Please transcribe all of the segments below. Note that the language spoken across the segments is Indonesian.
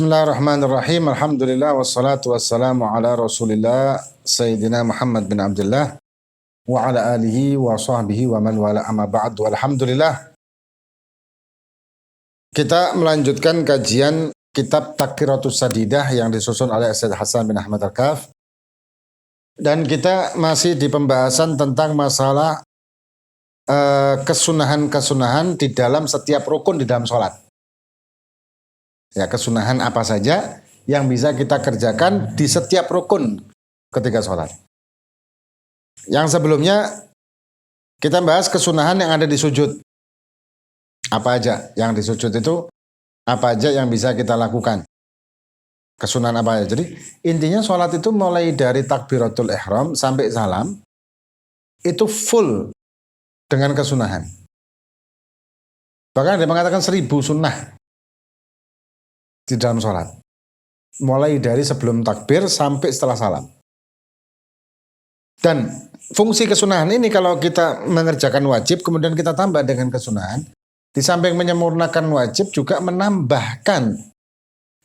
Bismillahirrahmanirrahim. Alhamdulillah wassalatu wassalamu ala Rasulillah Sayyidina Muhammad bin Abdullah wa ala alihi wa sahbihi wa man wala amma ba'd. Alhamdulillah. Kita melanjutkan kajian kitab Taqiratus Sadidah yang disusun oleh Sayyid Hasan bin Ahmad Al-Kaf. Dan kita masih di pembahasan tentang masalah kesunahan-kesunahan di dalam setiap rukun di dalam sholat. Ya, kesunahan apa saja yang bisa kita kerjakan di setiap rukun ketika sholat. Yang sebelumnya kita bahas kesunahan yang ada di sujud. Apa aja yang di sujud itu, apa aja yang bisa kita lakukan. Kesunahan apa aja. Jadi intinya sholat itu mulai dari takbiratul ihram sampai salam itu full dengan kesunahan. Bahkan dia mengatakan 1000 sunnah di dalam sholat. Mulai dari sebelum takbir sampai setelah salam. Dan fungsi kesunahan ini kalau kita mengerjakan wajib kemudian kita tambah dengan kesunahan, di samping menyempurnakan wajib juga menambahkan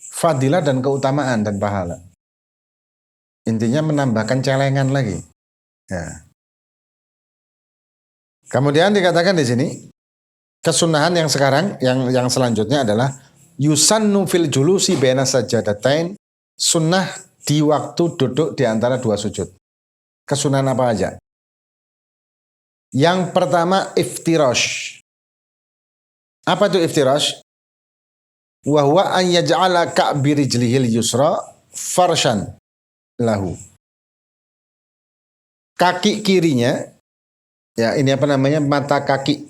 fadilah dan keutamaan dan pahala. Intinya menambahkan celengan lagi. Ya. Kemudian dikatakan di sini kesunahan yang sekarang yang selanjutnya adalah yusannu fil julusi baina sajadatain, sunnah di waktu duduk di antara dua sujud. Kesunahan apa aja? Yang pertama iftirash. Apa itu iftirash? Wa huwa an yaj'ala ka'bi rijlihil yusra farshan lahu. Kaki kirinya, ya ini apa namanya, mata kaki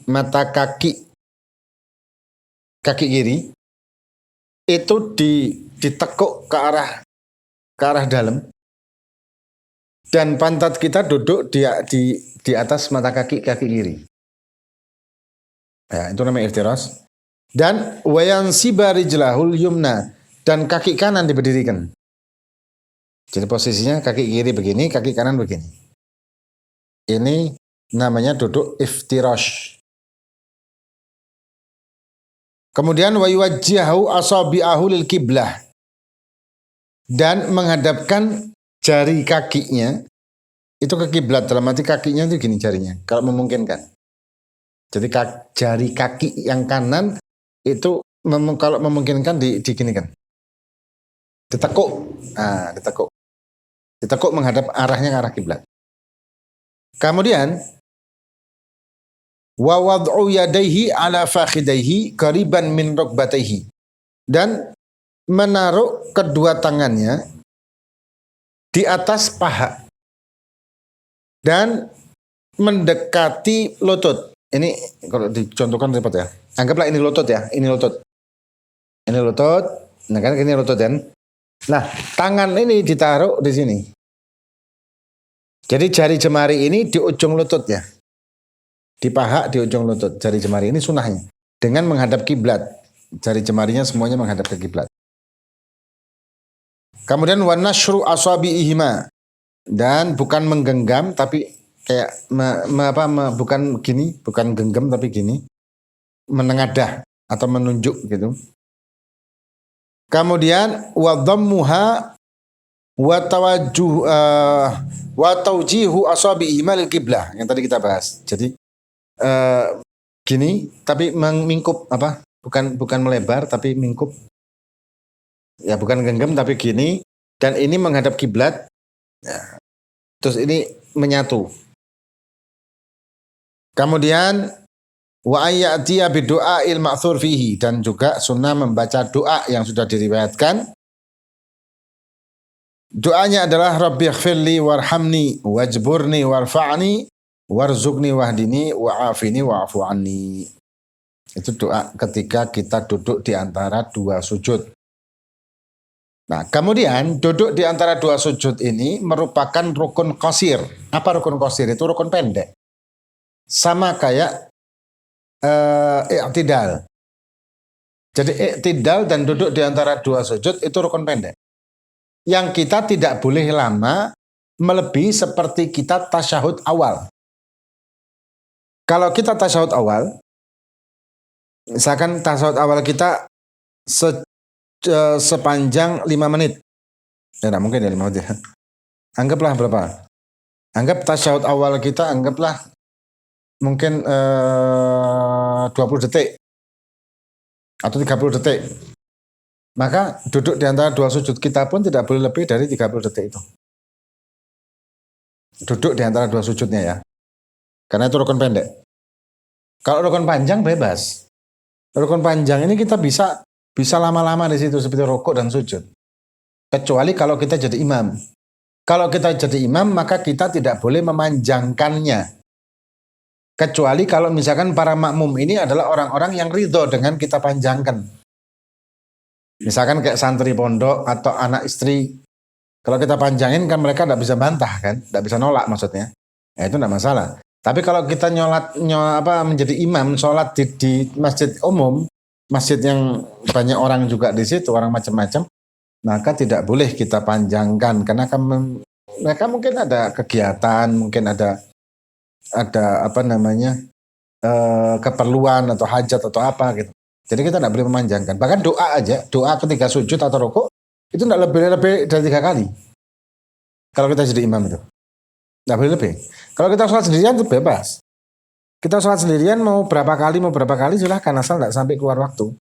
kiri itu ditekuk ke arah dalam, dan pantat kita duduk di atas mata kaki kiri. Ya, itu namanya iftirash. Dan wayansiba rijlahul yumna, dan kaki kanan diberdirikan. Jadi posisinya kaki kiri begini, kaki kanan begini. Ini namanya duduk iftirash. Kemudian wa yuwajjihu asabi'ahu lil qiblah, dan menghadapkan jari kakinya itu ke kiblat, dalam arti kakinya itu gini jarinya kalau memungkinkan. Jadi jari kaki yang kanan itu kalau memungkinkan diginikan. Ditekuk. Nah, ditekuk menghadap arahnya ke arah kiblat. Kemudian wa wad'u yadayhi ala fakhidaihi qariban min rukbatayhi, dan menaruh kedua tangannya di atas paha dan mendekati lutut. Ini kalau dicontohkan repot ya. Anggaplah ini lutut ya, ini lutut. Ini lutut, nah kan ini lutut kan. Nah, tangan ini ditaruh di sini. Jadi jari jemari ini di ujung lututnya. Di paha di ujung lutut, jari jemari ini sunahnya. Dengan menghadap kiblat. Jari jemarinya semuanya menghadap ke kiblat. Kemudian wa nashru asabi'ihima, dan bukan menggenggam tapi kayak bukan gini, bukan genggam tapi gini, menengadah atau menunjuk gitu. Kemudian wa dhammuha wa tawjihu asabi'ihima lil qiblah, yang tadi kita bahas. Jadi gini tapi mengingkup bukan melebar tapi mingkup. Ya, bukan genggam tapi gini, dan ini menghadap kiblat. Ya. Terus ini menyatu. Kemudian wa ayyatiya bidu'ail ma'thur fihi, dan juga sunnah membaca doa yang sudah diriwayatkan. Doanya adalah rabbighfirli warhamni wajburni warfa'ni warzuqni wahdini wa'afini wa'afu anni. Itu doa ketika kita duduk di antara dua sujud. Nah, kemudian duduk di antara dua sujud ini merupakan rukun qasir. Apa rukun qasir? Itu rukun pendek. Sama kayak i'tidal. Jadi i'tidal dan duduk di antara dua sujud itu rukun pendek. Yang kita tidak boleh lama melebihi seperti kita tasyahud awal. Kalau kita tasyahud awal, misalkan tasyahud awal kita sepanjang 5 menit. Ya tidak mungkin ya 5 menit ya. Anggaplah berapa? Anggap tasyahud awal kita anggaplah mungkin 20 detik atau 30 detik. Maka duduk di antara dua sujud kita pun tidak boleh lebih dari 30 detik itu. Duduk di antara dua sujudnya ya. Karena itu rukun pendek. Kalau rukun panjang bebas. Rukun panjang ini kita bisa lama-lama di situ seperti rukuk dan sujud. Kecuali kalau kita jadi imam. Kalau kita jadi imam maka kita tidak boleh memanjangkannya. Kecuali kalau misalkan para makmum ini adalah orang-orang yang ridho dengan kita panjangkan. Misalkan kayak santri pondok atau anak istri. Kalau kita panjangin kan mereka tidak bisa bantah kan. Tidak bisa nolak maksudnya. Ya, itu tidak masalah. Tapi kalau kita menjadi imam sholat di masjid umum, masjid yang banyak orang juga di situ, orang macam-macam, maka tidak boleh kita panjangkan karena mereka mungkin ada kegiatan, mungkin ada keperluan atau hajat atau apa gitu. Jadi kita tidak boleh memanjangkan. Bahkan doa ketika sujud atau rukuk itu tidak lebih dari 3 kali. Kalau kita jadi imam itu tidak boleh lebih. Kalau kita sholat sendirian itu bebas. Kita sholat sendirian mau berapa kali silahkan asal tidak sampai keluar waktu.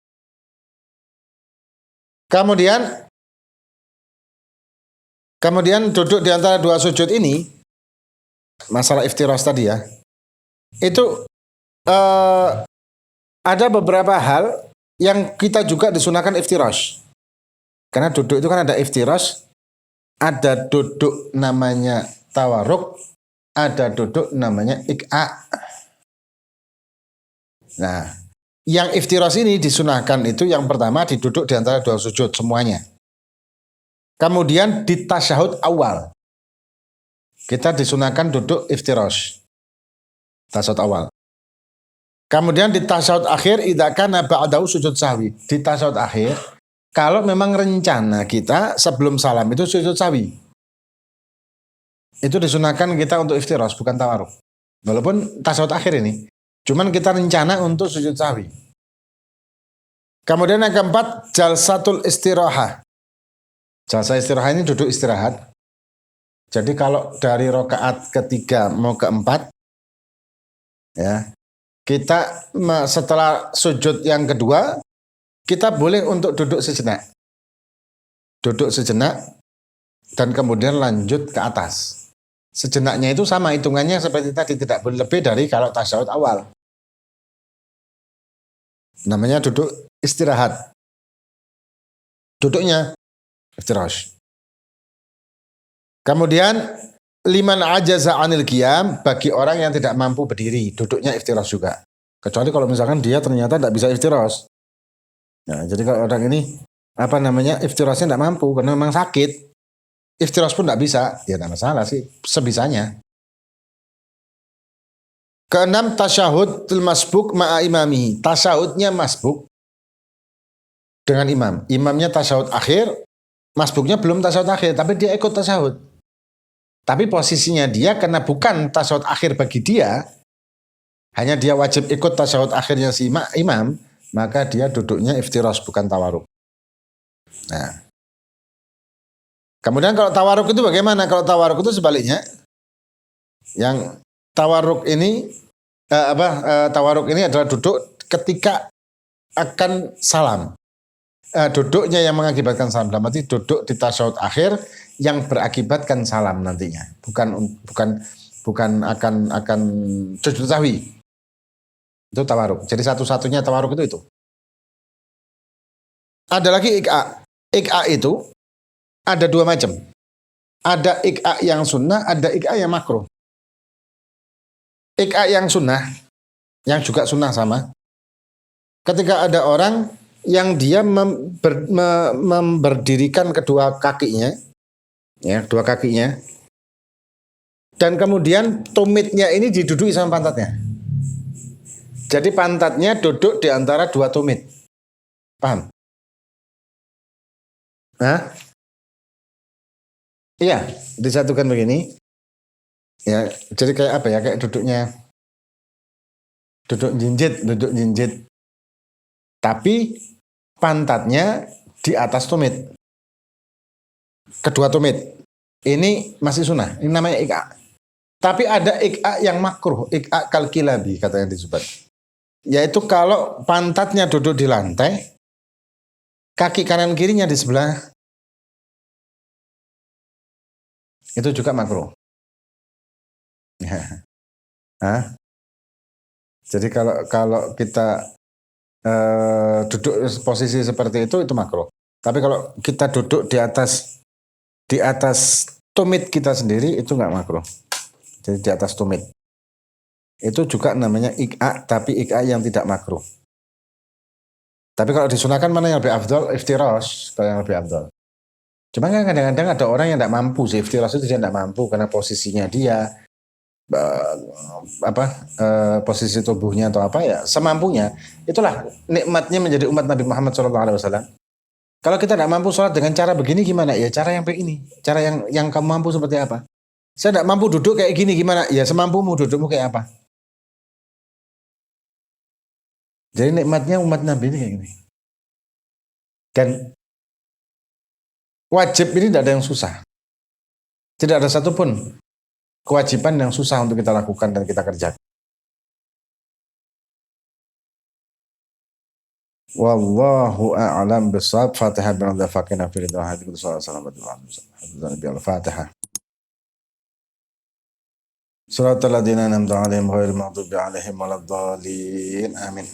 Kemudian duduk di antara dua sujud ini, masalah iftirash tadi ya, itu ada beberapa hal yang kita juga disunahkan iftirash. Karena duduk itu kan ada iftirash, ada duduk namanya tawarruk, ada duduk namanya ik'a. Nah, yang iftirash ini disunahkan itu yang pertama diduduk di antara dua sujud semuanya. Kemudian di tasyahud awal kita disunahkan duduk iftirash. Tasyahud awal. Kemudian di tasyahud akhir idza kana ba'dahu sujud sahwi. Di tasyahud akhir kalau memang rencana kita sebelum salam itu sujud sahwi. Itu disunahkan kita untuk iftirash bukan tawarruk. Walaupun tasyahud akhir ini, cuman kita rencana untuk sujud sahwi. Kemudian yang keempat jalsatul istirahah. Jalsah istirahah ini duduk istirahat. Jadi kalau dari rakaat ketiga mau keempat, ya kita setelah sujud yang kedua, kita boleh untuk duduk sejenak. Duduk sejenak dan kemudian lanjut ke atas. Sejenaknya itu sama hitungannya seperti tadi, tidak boleh lebih dari kalau tasyahud awal. Namanya duduk istirahat. Duduknya iftirash. Kemudian liman ajaza anil qiyam, bagi orang yang tidak mampu berdiri, duduknya iftirash juga. Kecuali kalau misalkan dia ternyata tidak bisa iftirash. Nah, jadi kalau orang ini iftirashnya tidak mampu karena memang sakit, iftirash pun tidak bisa, ya tidak masalah sih, sebisanya. Keenam tasyahud masbuk ma'a imami. Tasyahudnya masbuk dengan imam. Imamnya tasyahud akhir, masbuknya belum tasyahud akhir, tapi dia ikut tasyahud. Tapi posisinya dia karena bukan tasyahud akhir bagi dia, hanya dia wajib ikut tasyahud akhirnya si imam, maka dia duduknya iftirash bukan tawarruk. Nah. Kemudian kalau tawarruk itu bagaimana? Kalau tawarruk itu sebaliknya. Yang tawarruk ini tawarruk ini adalah duduk ketika akan salam. Duduknya yang mengakibatkan salam. Dalam arti duduk di tasyahud akhir yang berakibatkan salam nantinya. Bukan akan sujud sahwi. Itu tawarruk. Jadi satu-satunya tawarruk itu. Ada lagi ik'a. Ik'a itu ada dua macam. Ada ik'a yang sunnah, ada ik'a yang makruh. Ik'a yang sunnah, yang juga sunnah sama. Ketika ada orang yang dia memberdirikan kedua kakinya, dan kemudian tumitnya ini diduduki sama pantatnya. Jadi pantatnya duduk di antara dua tumit. Paham? Hah? Iya, disatukan begini. Ya, jadi kayak apa ya? Kayak duduk jinjit. Tapi pantatnya di atas tumit. Kedua tumit. Ini masih sunnah. Ini namanya ik'a. Tapi ada ik'a yang makruh. Ik'a kalkilabi katanya di Zubat. Yaitu kalau pantatnya duduk di lantai, kaki kanan kirinya di sebelah, itu juga makruh. Hah? Jadi kalau kita duduk posisi seperti itu makruh. Tapi kalau kita duduk di atas tumit kita sendiri itu nggak makruh. Jadi di atas tumit. Itu juga namanya ik'a, tapi ik'a yang tidak makruh. Tapi kalau disunahkan mana yang lebih afdol? Iftirash, kalau yang lebih afdol. Cuma kan kadang-kadang ada orang yang tidak mampu sih, iftirash itu dia tidak mampu karena posisinya dia, posisi tubuhnya atau apa ya, semampunya. Itulah nikmatnya menjadi umat Nabi Muhammad SAW. Kalau kita tidak mampu sholat dengan cara begini gimana? Ya cara yang begini, cara yang kamu mampu seperti apa? Saya tidak mampu duduk kayak gini gimana? Ya semampumu, dudukmu kayak apa? Jadi nikmatnya umat Nabi ini kayak gini. Dan wajib ini tidak ada yang susah. Tidak ada satupun kewajiban yang susah untuk kita lakukan dan kita kerjakan. Wallahu a'lam bishawab. Fatihah bin Allah faqina fi ridha hadi kullu sallallahu alaihi Fatihah. Suratul ladzina an'amta 'alaihim ghairil maghdubi 'alaihim waladdallin. Amin.